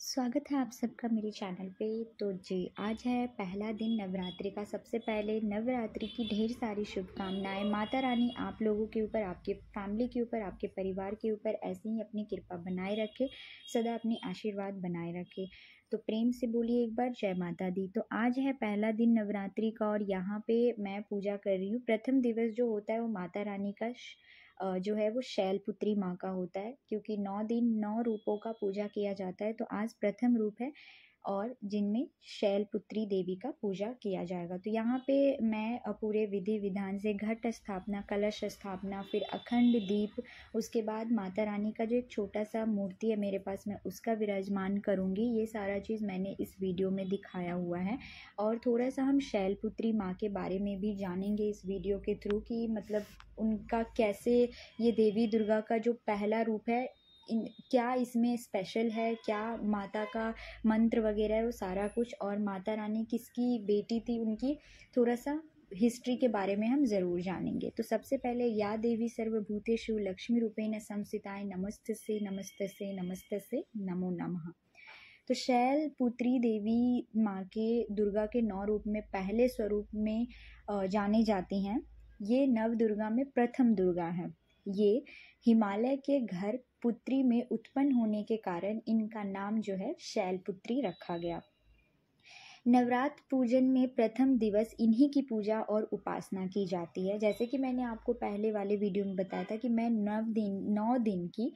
स्वागत है आप सबका मेरे चैनल पे। तो जी आज है पहला दिन नवरात्रि का। सबसे पहले नवरात्रि की ढेर सारी शुभकामनाएं। माता रानी आप लोगों के ऊपर, आपके फैमिली के ऊपर, आपके परिवार के ऊपर ऐसे ही अपनी कृपा बनाए रखे, सदा अपनी आशीर्वाद बनाए रखे। तो प्रेम से बोलिए एक बार जय माता दी। तो आज है पहला दिन नवरात्रि का और यहाँ पे मैं पूजा कर रही हूँ। प्रथम दिवस जो होता है वो माता रानी का जो है वो शैलपुत्री माँ का होता है, क्योंकि 9 दिन 9 रूपों का पूजा किया जाता है। तो आज प्रथम रूप है और जिनमें शैलपुत्री देवी का पूजा किया जाएगा। तो यहाँ पे मैं पूरे विधि विधान से घट स्थापना, कलश स्थापना, फिर अखंड दीप, उसके बाद माता रानी का जो एक छोटा सा मूर्ति है मेरे पास, मैं उसका विराजमान करूँगी। ये सारा चीज़ मैंने इस वीडियो में दिखाया हुआ है। और थोड़ा सा हम शैलपुत्री माँ के बारे में भी जानेंगे इस वीडियो के थ्रू, कि मतलब उनका कैसे, ये देवी दुर्गा का जो पहला रूप है, क्या इसमें स्पेशल है, क्या माता का मंत्र वगैरह है, वो सारा कुछ। और माता रानी किसकी बेटी थी, उनकी थोड़ा सा हिस्ट्री के बारे में हम ज़रूर जानेंगे। तो सबसे पहले या देवी सर्वभूतेषु लक्ष्मी रूपेण संस्थिताय नमस्तस्यै नमस्तस्यै नमस्तस्यै नमो नमः। तो शैलपुत्री देवी माँ के दुर्गा के 9 रूप में पहले स्वरूप में जाने जाती हैं। ये नव दुर्गा में प्रथम दुर्गा है। ये हिमालय के घर पुत्री में उत्पन्न होने के कारण इनका नाम जो है शैलपुत्री रखा गया। नवरात्र पूजन में प्रथम दिवस इन्हीं की पूजा और उपासना की जाती है। जैसे कि मैंने आपको पहले वाले वीडियो में बताया था कि मैं 9 दिन की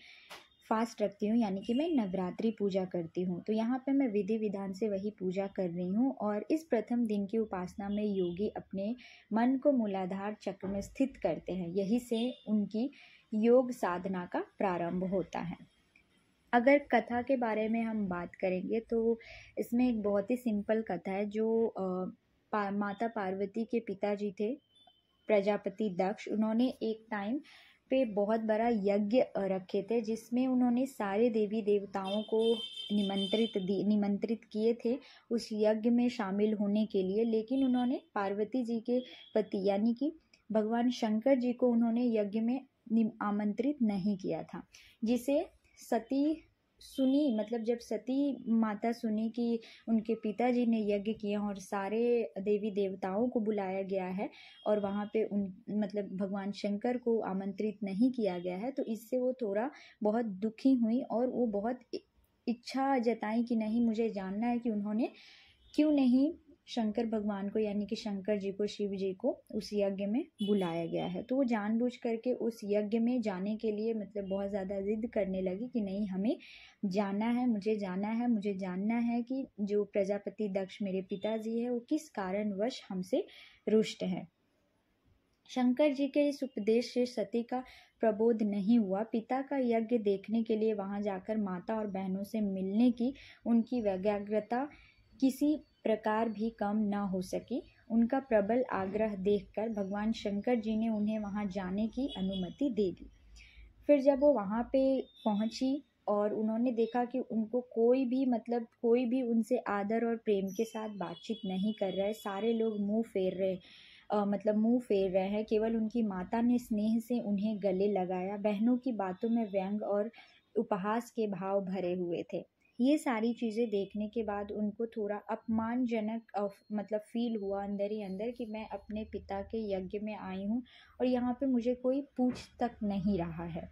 फास्ट रखती हूँ, यानी कि मैं नवरात्रि पूजा करती हूँ। तो यहाँ पे मैं विधि विधान से वही पूजा कर रही हूँ। और इस प्रथम दिन की उपासना में योगी अपने मन को मूलाधार चक्र में स्थित करते हैं। यही से उनकी योग साधना का प्रारंभ होता है। अगर कथा के बारे में हम बात करेंगे तो इसमें एक बहुत ही सिंपल कथा है। जो माता पार्वती के पिताजी थे प्रजापति दक्ष, उन्होंने एक टाइम पे बहुत बड़ा यज्ञ रखे थे, जिसमें उन्होंने सारे देवी देवताओं को निमंत्रित किए थे उस यज्ञ में शामिल होने के लिए। लेकिन उन्होंने पार्वती जी के पति यानी कि भगवान शंकर जी को उन्होंने यज्ञ में आमंत्रित नहीं किया था, जिसे सती सुनी, मतलब जब सती माता सुनी कि उनके पिताजी ने यज्ञ किया और सारे देवी देवताओं को बुलाया गया है और वहाँ पे मतलब भगवान शंकर को आमंत्रित नहीं किया गया है, तो इससे वो थोड़ा बहुत दुखी हुई और वो बहुत इच्छा जताई कि नहीं, मुझे जानना है कि उन्होंने क्यों नहीं शंकर भगवान को, यानी कि शंकर जी को, शिव जी को उस यज्ञ में बुलाया गया है। तो वो जानबूझ करके उस यज्ञ में जाने के लिए मतलब बहुत ज़्यादा जिद करने लगी कि नहीं, हमें जाना है, मुझे जाना है, मुझे जानना है कि जो प्रजापति दक्ष मेरे पिताजी है वो किस कारणवश हमसे रुष्ट है। शंकर जी के इस उपदेश से सती का प्रबोध नहीं हुआ। पिता का यज्ञ देखने के लिए वहां जाकर माता और बहनों से मिलने की उनकी व्यग्रता किसी प्रकार भी कम न हो सकी। उनका प्रबल आग्रह देखकर भगवान शंकर जी ने उन्हें वहां जाने की अनुमति दे दी। फिर जब वो वहां पे पहुंची और उन्होंने देखा कि उनको कोई भी उनसे आदर और प्रेम के साथ बातचीत नहीं कर रहा है, सारे लोग मुंह फेर रहे हैं। केवल उनकी माता ने स्नेह से उन्हें गले लगाया। बहनों की बातों में व्यंग और उपहास के भाव भरे हुए थे। ये सारी चीज़ें देखने के बाद उनको थोड़ा अपमानजनक फील हुआ अंदर ही अंदर कि मैं अपने पिता के यज्ञ में आई हूँ और यहाँ पे मुझे कोई पूछ तक नहीं रहा है।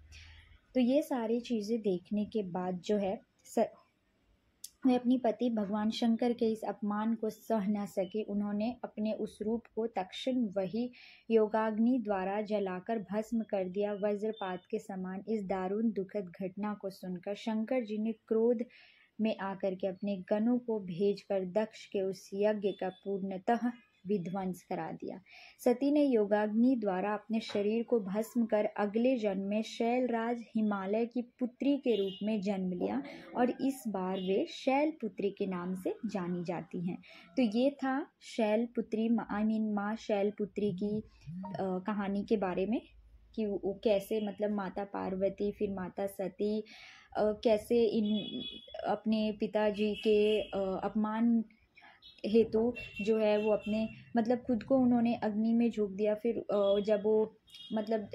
तो ये सारी चीज़ें देखने के बाद जो है वे अपनी पति भगवान शंकर के इस अपमान को सह न सके। उन्होंने अपने उस रूप को तत्क्षण वही योगाग्नि द्वारा जलाकर भस्म कर दिया। वज्रपात के समान इस दारुण दुखद घटना को सुनकर शंकर जी ने क्रोध में आकर के अपने गणों को भेजकर दक्ष के उस यज्ञ का पूर्णतः विध्वंस करा दिया। सती ने योगाग्नि द्वारा अपने शरीर को भस्म कर अगले जन्म में शैलराज हिमालय की पुत्री के रूप में जन्म लिया और इस बार वे शैलपुत्री के नाम से जानी जाती हैं। तो ये था शैलपुत्री माँ शैलपुत्री की कहानी के बारे में, कि वो कैसे मतलब माता पार्वती फिर माता सती कैसे इन अपने पिताजी के अपमान हेतु जो है वो अपने खुद को उन्होंने अग्नि में झोंक दिया। फिर जब वो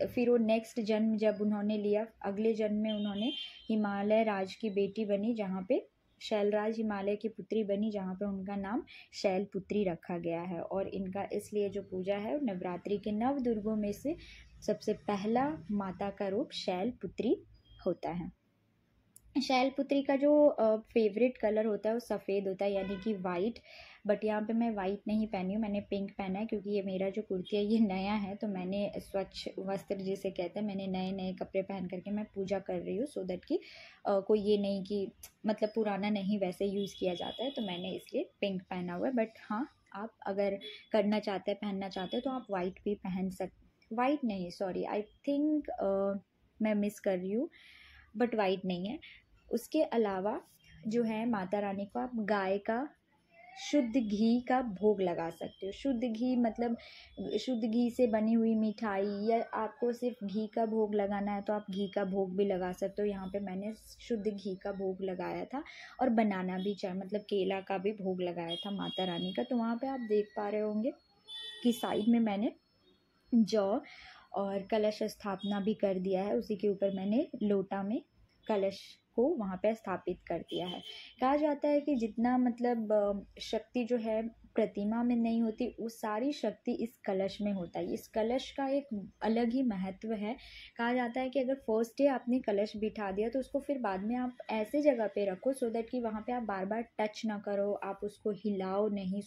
फिर वो नेक्स्ट जन्म जब उन्होंने लिया, अगले जन्म में उन्होंने हिमालय राज की बेटी बनी, जहाँ पे शैलराज हिमालय की पुत्री बनी, जहाँ पे उनका नाम शैलपुत्री रखा गया है। और इनका इसलिए जो पूजा है नवरात्रि के 9 दुर्गों में से सबसे पहला माता का रूप शैलपुत्री होता है। शैलपुत्री का जो फेवरेट कलर होता है वो सफ़ेद होता है, यानी कि वाइट। बट यहाँ पे मैं वाइट नहीं पहनी हूँ, मैंने पिंक पहना है, क्योंकि ये मेरा जो कुर्ती है ये नया है, तो मैंने स्वच्छ वस्त्र जिसे कहते हैं, मैंने नए नए कपड़े पहन करके मैं पूजा कर रही हूँ, सो दैट कि कोई ये नहीं कि मतलब पुराना नहीं वैसे यूज़ किया जाता है, तो मैंने इसलिए पिंक पहना हुआ है। बट हाँ, आप अगर करना चाहते हैं, पहनना चाहते हैं, तो आप वाइट भी पहन वाइट नहीं, सॉरी, आई थिंक मैं मिस कर रही हूँ, बट वाइट नहीं है। उसके अलावा जो है माता रानी को आप गाय का शुद्ध घी का भोग लगा सकते हो। शुद्ध घी मतलब शुद्ध घी से बनी हुई मिठाई, या आपको सिर्फ घी का भोग लगाना है तो आप घी का भोग भी लगा सकते हो। यहाँ पे मैंने शुद्ध घी का भोग लगाया था, और बनाना भी चाहे मतलब केला का भी भोग लगाया था माता रानी का। तो वहाँ पे आप देख पा रहे होंगे कि साइड में मैंने जौ और कलश स्थापना भी कर दिया है, उसी के ऊपर मैंने लोटा में कलश को वहाँ पे स्थापित कर दिया है। कहा जाता है कि जितना मतलब शक्ति जो है प्रतिमा में नहीं होती, वो सारी शक्ति इस कलश में होता है। इस कलश का एक अलग ही महत्व है। कहा जाता है कि अगर फर्स्ट डे आपने कलश बिठा दिया तो उसको फिर बाद में आप ऐसे जगह पे रखो सो दैट कि वहाँ पे आप बार बार टच ना करो, आप उसको हिलाओ नहीं,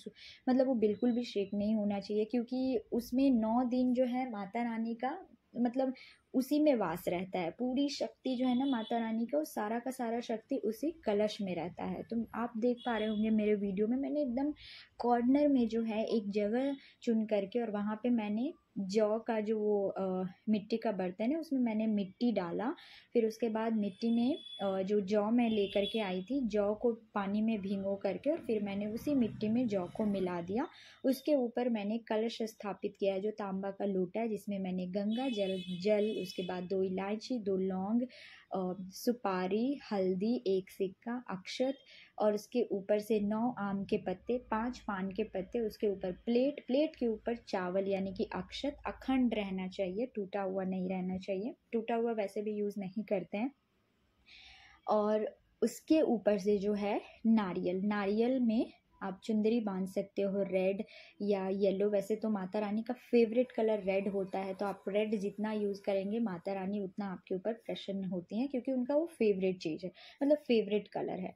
मतलब वो बिल्कुल भी शेक नहीं होना चाहिए, क्योंकि उसमें 9 दिन जो है माता रानी का मतलब उसी में वास रहता है। पूरी शक्ति जो है ना माता रानी का, वो सारा का सारा शक्ति उसी कलश में रहता है। तो आप देख पा रहे होंगे मेरे वीडियो में मैंने एकदम कॉर्नर में जो है एक जगह चुन करके, और वहाँ पे मैंने जौ का जो वो मिट्टी का बर्तन है उसमें मैंने मिट्टी डाला। फिर उसके बाद मिट्टी में जो जौ मैं लेकर के आई थी, जौ को पानी में भिगो करके, और फिर मैंने उसी मिट्टी में जौ को मिला दिया। उसके ऊपर मैंने कलश स्थापित किया है, जो तांबा का लोटा है, जिसमें मैंने गंगा जल उसके बाद 2 इलायची, 2 लौंग, सुपारी, हल्दी, 1 सिक्का, अक्षत, और उसके ऊपर से 9 आम के पत्ते, 5 पान के पत्ते, उसके ऊपर प्लेट के ऊपर चावल यानी कि अक्षत अखंड रहना चाहिए, टूटा हुआ नहीं रहना चाहिए। टूटा हुआ वैसे भी यूज़ नहीं करते हैं। और उसके ऊपर से जो है नारियल में आप चुंदरी बांध सकते हो, रेड या येलो। वैसे तो माता रानी का फेवरेट कलर रेड होता है, तो आप रेड जितना यूज़ करेंगे माता रानी उतना आपके ऊपर प्रसन्न होती हैं, क्योंकि उनका वो फेवरेट चीज़ है, मतलब फेवरेट कलर है।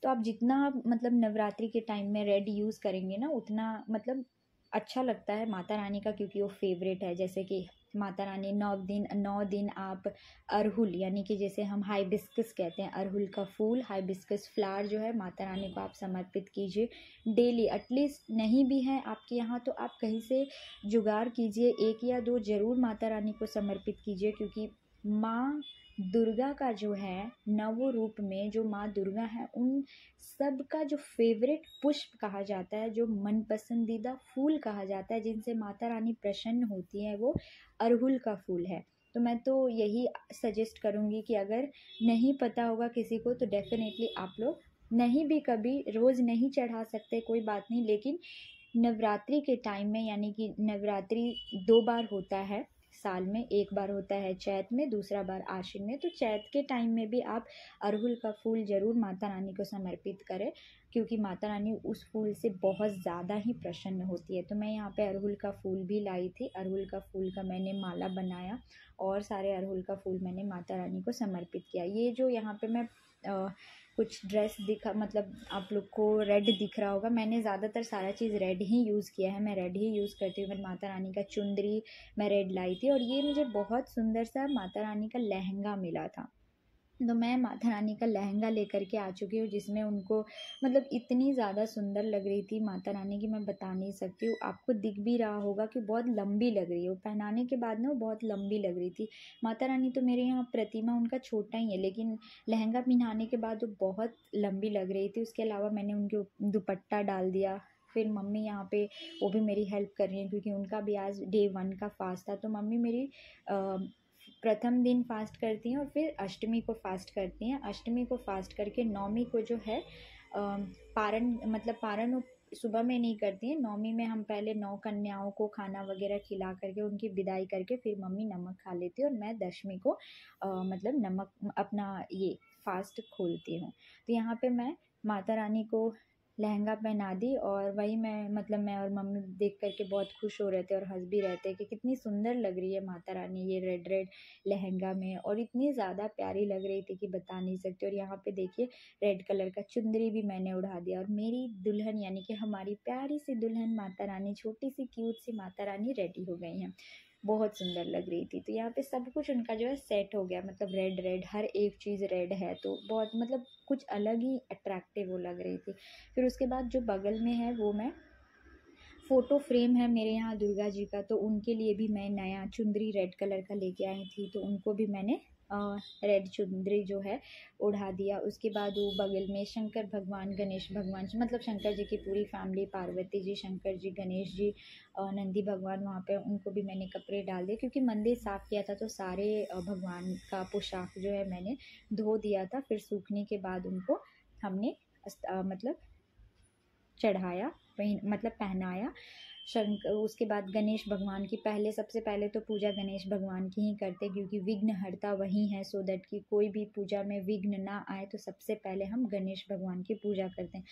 तो आप जितना मतलब नवरात्रि के टाइम में रेड यूज़ करेंगे ना, उतना मतलब अच्छा लगता है माता रानी का, क्योंकि वो फेवरेट है। जैसे कि माता रानी 9 दिन आप अरहुल यानी कि जैसे हम हाइबिस्कस कहते हैं, अरहुल का फूल, हाइबिस्कस फ्लावर जो है माता रानी को आप समर्पित कीजिए डेली। एटलीस्ट नहीं भी है आपके यहाँ तो आप कहीं से जुगाड़ कीजिए, 1 या 2 ज़रूर माता रानी को समर्पित कीजिए, क्योंकि माँ दुर्गा का जो है नव रूप में जो माँ दुर्गा है, उन सब का जो फेवरेट पुष्प कहा जाता है, जो मन पसंदीदा फूल कहा जाता है, जिनसे माता रानी प्रसन्न होती है, वो अरहुल का फूल है। तो मैं तो यही सजेस्ट करूँगी कि अगर नहीं पता होगा किसी को तो डेफिनेटली आप लोग नहीं भी कभी रोज़ नहीं चढ़ा सकते कोई बात नहीं, लेकिन नवरात्रि के टाइम में, यानी कि नवरात्रि 2 बार होता है साल में, 1 बार होता है चैत में, दूसरा बार आश्विन में। तो चैत के टाइम में भी आप अरहुल का फूल ज़रूर माता रानी को समर्पित करें, क्योंकि माता रानी उस फूल से बहुत ज़्यादा ही प्रसन्न होती है। तो मैं यहाँ पे अरहुल का फूल भी लाई थी, अरहुल का फूल का मैंने माला बनाया, और सारे अरहुल का फूल मैंने माता रानी को समर्पित किया। ये जो यहाँ पे मैं कुछ ड्रेस दिखा, मतलब आप लोग को रेड दिख रहा होगा, मैंने ज़्यादातर सारा चीज़ रेड ही यूज़ किया है, मैं रेड ही यूज़ करती हूँ। मैं माता रानी का चुंदरी मैं रेड लाई थी, और ये मुझे बहुत सुंदर सा माता रानी का लहंगा मिला था। तो मैं माता रानी का लहंगा लेकर के आ चुकी हूँ, जिसमें उनको मतलब इतनी ज़्यादा सुंदर लग रही थी माता रानी की, मैं बता नहीं सकती हूँ। आपको दिख भी रहा होगा कि बहुत लंबी लग रही है, वो पहनाने के बाद ना वो बहुत लंबी लग रही थी। माता रानी तो मेरे यहाँ प्रतिमा उनका छोटा ही है, लेकिन लहंगा पहनाने के बाद वो बहुत लंबी लग रही थी। उसके अलावा मैंने उनके दुपट्टा डाल दिया। फिर मम्मी यहाँ पे वो भी मेरी हेल्प कर रही हैं, क्योंकि उनका भी आज डे 1 का फास्ट था। तो मम्मी मेरी प्रथम दिन फास्ट करती हैं, और फिर अष्टमी को फास्ट करती हैं। अष्टमी को फास्ट करके नौमी को जो है पारण, मतलब पारण वो सुबह में नहीं करती हैं। नौमी में हम पहले 9 कन्याओं को खाना वगैरह खिला करके उनकी विदाई करके फिर मम्मी नमक खा लेती है, और मैं दशमी को मतलब नमक अपना ये फास्ट खोलती हूँ। तो यहाँ पे मैं माता रानी को लहंगा पहना दी और वही मैं और मम्मी देख कर के बहुत खुश हो रहे थे और हंस भी रहे थे कि कितनी सुंदर लग रही है माता रानी ये रेड रेड लहंगा में, और इतनी ज़्यादा प्यारी लग रही थी कि बता नहीं सकती। और यहाँ पे देखिए रेड कलर का चुंदरी भी मैंने उड़ा दिया और मेरी दुल्हन यानी कि हमारी प्यारी सी दुल्हन माता रानी, छोटी सी क्यूट सी माता रानी रेडी हो गई हैं। बहुत सुंदर लग रही थी। तो यहाँ पे सब कुछ उनका जो है सेट हो गया, मतलब रेड रेड हर एक चीज़ रेड है तो बहुत मतलब कुछ अलग ही अट्रैक्टिव वो लग रही थी। फिर उसके बाद जो बगल में है वो मैं फ़ोटो फ्रेम है मेरे यहाँ दुर्गा जी का, तो उनके लिए भी मैं नया चुंदरी रेड कलर का लेके आई थी, तो उनको भी मैंने रेड चुंदरी जो है उड़ा दिया। उसके बाद वो बगल में शंकर भगवान, गणेश भगवान, मतलब शंकर जी की पूरी फैमिली, पार्वती जी, शंकर जी, गणेश जी, नंदी भगवान, वहाँ पे उनको भी मैंने कपड़े डाल दिए क्योंकि मंदिर साफ़ किया था तो सारे भगवान का पोशाक जो है मैंने धो दिया था। फिर सूखने के बाद उनको हमने मतलब चढ़ाया, मतलब पहनाया। उसके बाद गणेश भगवान की सबसे पहले तो पूजा गणेश भगवान की ही करते क्योंकि विघ्नहर्ता वही है, सो दैट कि कोई भी पूजा में विघ्न ना आए, तो सबसे पहले हम गणेश भगवान की पूजा करते हैं।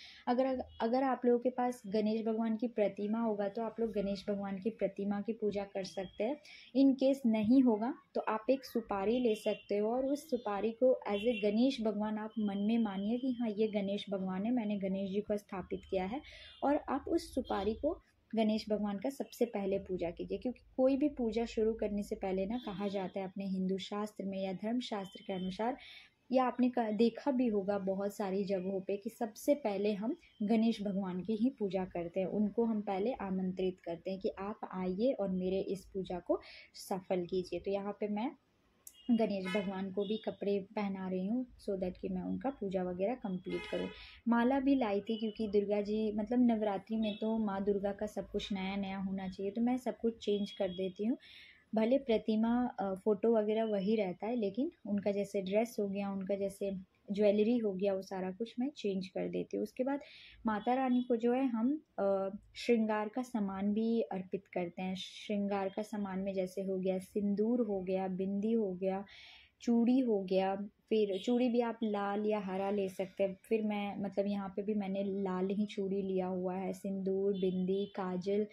अगर आप लोगों के पास गणेश भगवान की प्रतिमा होगा तो आप लोग गणेश भगवान की प्रतिमा की पूजा कर सकते हैं। इन केस नहीं होगा तो आप एक सुपारी ले सकते हो और उस सुपारी को एज ए गणेश भगवान आप मन में मानिए कि हाँ ये गणेश भगवान है, मैंने गणेश जी को स्थापित किया है, और आप उस सुपारी को गणेश भगवान का सबसे पहले पूजा कीजिए। क्योंकि कोई भी पूजा शुरू करने से पहले ना कहा जाता है अपने हिंदू शास्त्र में या धर्म शास्त्र के अनुसार, या आपने देखा भी होगा बहुत सारी जगहों पे कि सबसे पहले हम गणेश भगवान की ही पूजा करते हैं। उनको हम पहले आमंत्रित करते हैं कि आप आइए और मेरे इस पूजा को सफल कीजिए। तो यहाँ पे मैं गणेश भगवान को भी कपड़े पहना रही हूँ सो दैट कि मैं उनका पूजा वगैरह कंप्लीट करूँ। माला भी लाई थी क्योंकि दुर्गा जी, मतलब नवरात्रि में तो माँ दुर्गा का सब कुछ नया नया होना चाहिए, तो मैं सब कुछ चेंज कर देती हूँ। भले प्रतिमा फ़ोटो वगैरह वही रहता है, लेकिन उनका जैसे ड्रेस हो गया, उनका जैसे ज्वेलरी हो गया, वो सारा कुछ मैं चेंज कर देती हूँ। उसके बाद माता रानी को जो है हम श्रृंगार का सामान भी अर्पित करते हैं। श्रृंगार का सामान में जैसे हो गया सिंदूर हो गया, बिंदी हो गया, चूड़ी हो गया। फिर चूड़ी भी आप लाल या हरा ले सकते हैं। फिर मैं मतलब यहाँ पे भी मैंने लाल ही चूड़ी लिया हुआ है। सिंदूर, बिंदी, काजल,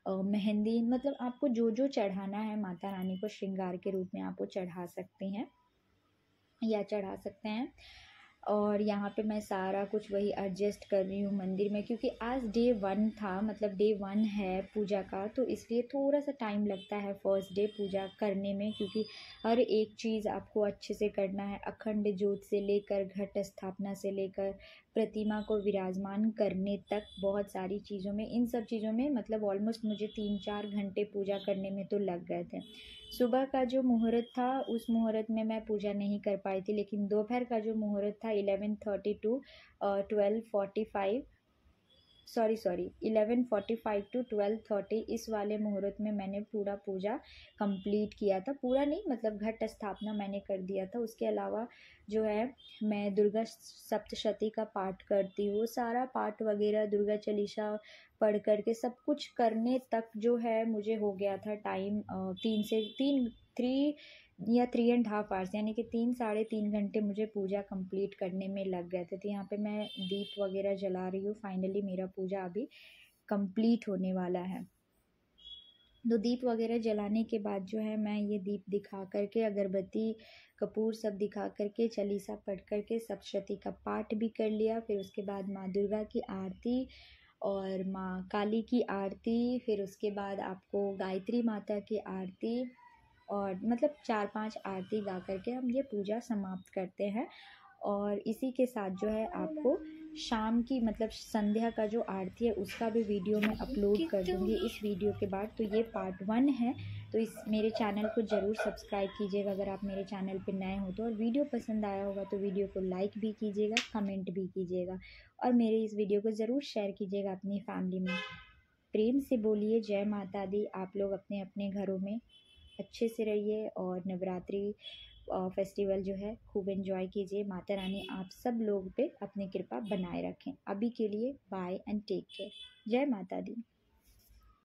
मेहंदी, मतलब आपको जो जो चढ़ाना है माता रानी को श्रृंगार के रूप में आप वो चढ़ा सकती हैं या चढ़ा सकते हैं। और यहाँ पे मैं सारा कुछ वही एडजस्ट कर रही हूँ मंदिर में, क्योंकि आज डे 1 था, मतलब डे 1 है पूजा का, तो इसलिए थोड़ा सा टाइम लगता है फर्स्ट डे पूजा करने में, क्योंकि हर एक चीज़ आपको अच्छे से करना है। अखंड ज्योत से लेकर घट स्थापना से लेकर प्रतिमा को विराजमान करने तक बहुत सारी चीज़ों में, इन सब चीज़ों में मतलब ऑलमोस्ट मुझे 3-4 घंटे पूजा करने में तो लग गए थे। सुबह का जो मुहूर्त था उस मुहूर्त में मैं पूजा नहीं कर पाई थी, लेकिन दोपहर का जो मुहूर्त था 11:30 टू 12:45 11:45 टू 12:30 इस वाले मुहूर्त में मैंने पूरा पूजा कंप्लीट किया था। पूरा नहीं, मतलब घट स्थापना मैंने कर दिया था। उसके अलावा जो है मैं दुर्गा सप्तशती का पाठ करती हूँ, सारा पाठ वगैरह दुर्गा चालीसा पढ़ करके सब कुछ करने तक जो है मुझे हो गया था टाइम 3 आवर्स, यानी कि 3-3.5 घंटे मुझे पूजा कंप्लीट करने में लग गए थे। तो यहाँ पे मैं दीप वगैरह जला रही हूँ। फाइनली मेरा पूजा अभी कंप्लीट होने वाला है। तो दीप वगैरह जलाने के बाद जो है मैं ये दीप दिखा करके, अगरबत्ती कपूर सब दिखा करके, चालीसा पढ़ करके सप्तशती का पाठ भी कर लिया। फिर उसके बाद माँ दुर्गा की आरती और माँ काली की आरती, फिर उसके बाद आपको गायत्री माता की आरती, और मतलब 4-5 आरती गा करके हम ये पूजा समाप्त करते हैं। और इसी के साथ जो है आपको शाम की मतलब संध्या का जो आरती है उसका भी वीडियो मैं अपलोड कर दूँगी इस वीडियो के बाद। तो ये पार्ट 1 है, तो इस मेरे चैनल को ज़रूर सब्सक्राइब कीजिएगा अगर आप मेरे चैनल पर नए हो तो, और वीडियो पसंद आया होगा तो वीडियो को लाइक भी कीजिएगा, कमेंट भी कीजिएगा, और मेरे इस वीडियो को ज़रूर शेयर कीजिएगा अपनी फैमिली में। प्रेम से बोलिए जय माता दी। आप लोग अपने अपने घरों में अच्छे से रहिए और नवरात्रि फेस्टिवल जो है खूब एंजॉय कीजिए। माता रानी आप सब लोग पे अपनी कृपा बनाए रखें। अभी के लिए बाय एंड टेक केयर। जय माता दी।